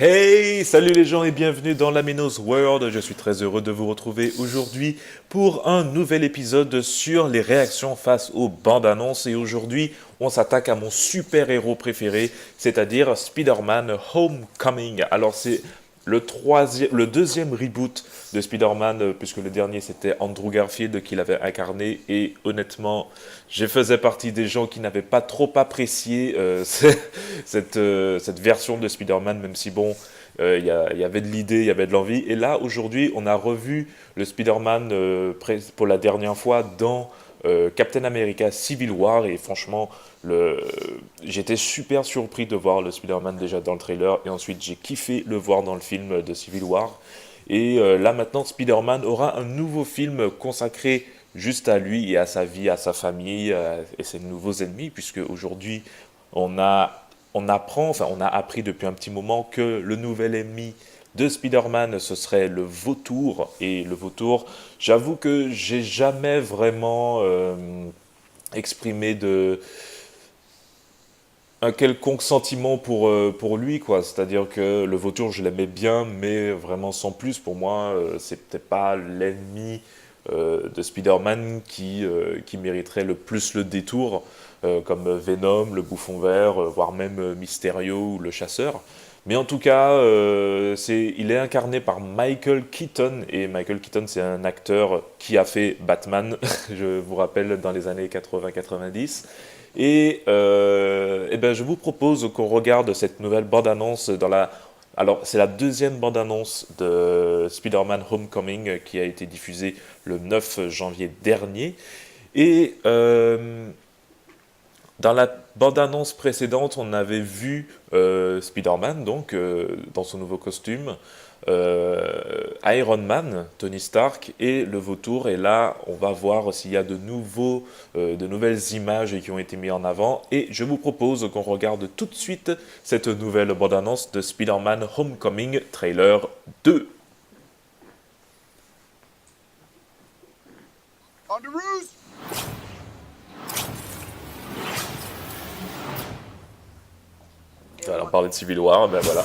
Hey, salut les gens et bienvenue dans Laminos World. Je suis très heureux de vous retrouver aujourd'hui pour un nouvel épisode sur les réactions face aux bandes annonces. Et aujourd'hui, on s'attaque à mon super-héros préféré, c'est-à-dire Spider-Man Homecoming. Alors c'est le deuxième reboot de Spider-Man, puisque le dernier c'était Andrew Garfield qui l'avait incarné. Et honnêtement, je faisais partie des gens qui n'avaient pas trop apprécié cette version de Spider-Man, même si bon, il y avait de l'idée, il y avait de l'envie. Et là, aujourd'hui, on a revu le Spider-Man pour la dernière fois dans Captain America Civil War. Et franchement, j'étais super surpris de voir le Spider-Man déjà dans le trailer. Et ensuite, j'ai kiffé le voir dans le film de Civil War. Et là, maintenant, Spider-Man aura un nouveau film consacré juste à lui et à sa vie, à sa famille et ses nouveaux ennemis, puisque aujourd'hui, on a, on a appris depuis un petit moment que le nouvel ennemi de Spider-Man, ce serait le vautour. Et le vautour, j'avoue que j'ai jamais vraiment exprimé un quelconque sentiment pour lui, quoi. C'est-à-dire que le vautour, je l'aimais bien, mais vraiment sans plus. Pour moi, c'est peut-être pas l'ennemi de Spider-Man qui mériterait le plus le détour, comme Venom, le Bouffon Vert, voire même Mysterio ou le Chasseur. Mais en tout cas, il est incarné par Michael Keaton, et Michael Keaton, c'est un acteur qui a fait Batman, je vous rappelle, dans les années 80-90. Et ben, je vous propose qu'on regarde cette nouvelle bande-annonce Alors, c'est la deuxième bande-annonce de Spider-Man Homecoming qui a été diffusée le 9 janvier dernier. Et dans la bande-annonce précédente, on avait vu Spider-Man, donc, dans son nouveau costume, Iron Man, Tony Stark et le vautour. Et là, on va voir s'il y a de nouvelles images qui ont été mises en avant. Et je vous propose qu'on regarde tout de suite cette nouvelle bande-annonce de Spider-Man Homecoming, trailer 2. On the roost! Voilà, on parlait de Civil War, ben voilà.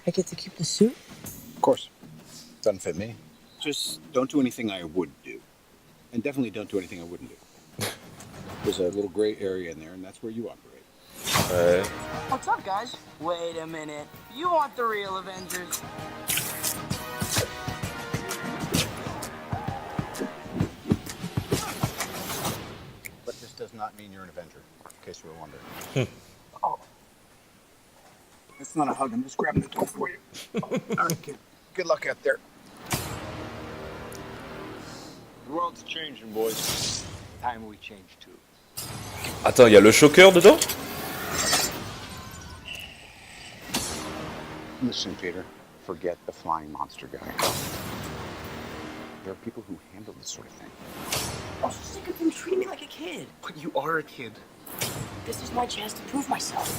I get to keep the suit? Of course. Doesn't fit me. Just don't do anything I would do. And definitely don't do anything I wouldn't do. There's a little gray area in there, and that's where you operate. Ouais. What's up, guys? Wait a minute. You want the real Avengers? But this does not mean you're an Avenger, in case you were wondering. Oh. It's not a hug. I'm just grabbing the door for you. All right, kid. Good luck out there. The world's changing, boys. Time we change too. Attends, il y a le choker dedans? Listen, Peter. Forget the flying monster guy. There are people who handle this sort of thing. I'm so sick of them treating me like a kid. But you are a kid. This is my chance to prove myself.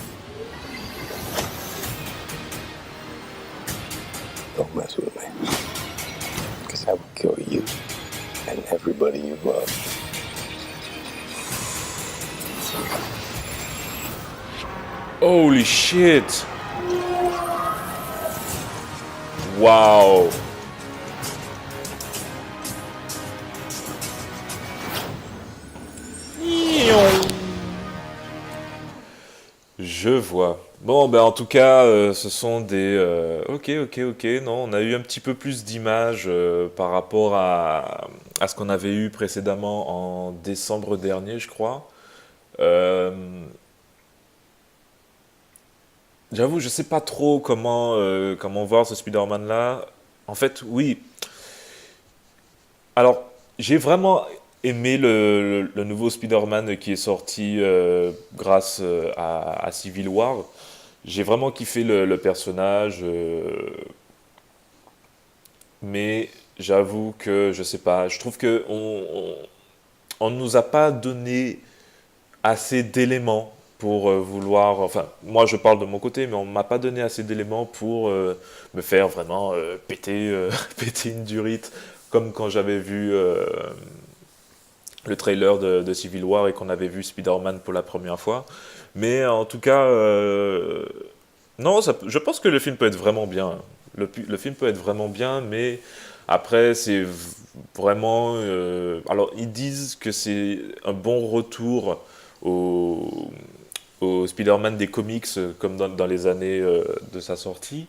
Don't mess with me. Because I will kill you and everybody you love. Holy shit! Wow! Je vois. Bon, ben en tout cas, ce sont des... ok. Non, on a eu un petit peu plus d'images par rapport à ce qu'on avait eu précédemment en décembre dernier, je crois. Euh, J'avoue, je sais pas trop comment voir ce Spider-Man-là. En fait, oui. Alors, j'ai vraiment aimé le nouveau Spider-Man qui est sorti grâce à Civil War. J'ai vraiment kiffé le personnage, mais j'avoue que je sais pas. Je trouve que on nous a pas donné assez d'éléments pour vouloir. Enfin, moi je parle de mon côté, mais on m'a pas donné assez d'éléments pour me faire vraiment péter, péter une durite, comme quand j'avais vu le trailer de Civil War et qu'on avait vu Spider-Man pour la première fois. Mais en tout cas, non, je pense que le film peut être vraiment bien. Le film peut être vraiment bien, mais après, c'est vraiment... alors, ils disent que c'est un bon retour au, au Spider-Man des comics, comme dans les années de sa sortie.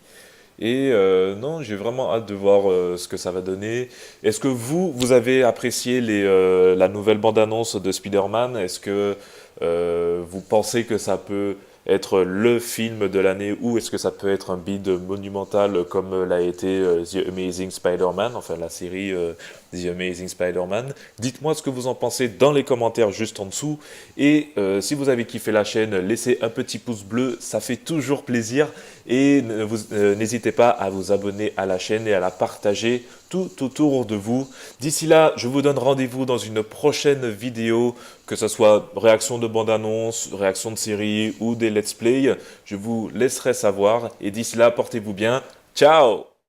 Et non, j'ai vraiment hâte de voir ce que ça va donner. Est-ce que vous avez apprécié la nouvelle bande-annonce de Spider-Man? Est-ce que vous pensez que ça peut être le film de l'année ou est-ce que ça peut être un bid monumental comme l'a été The Amazing Spider-Man, enfin la série The Amazing Spider-Man? Dites-moi ce que vous en pensez dans les commentaires juste en dessous. Et si vous avez kiffé la chaîne, laissez un petit pouce bleu, ça fait toujours plaisir. Et n'hésitez pas à vous abonner à la chaîne et à la partager tout autour de vous. D'ici là, je vous donne rendez-vous dans une prochaine vidéo, que ce soit réaction de bande-annonce, réaction de série ou des let's play. Je vous laisserai savoir. Et d'ici là, portez-vous bien. Ciao!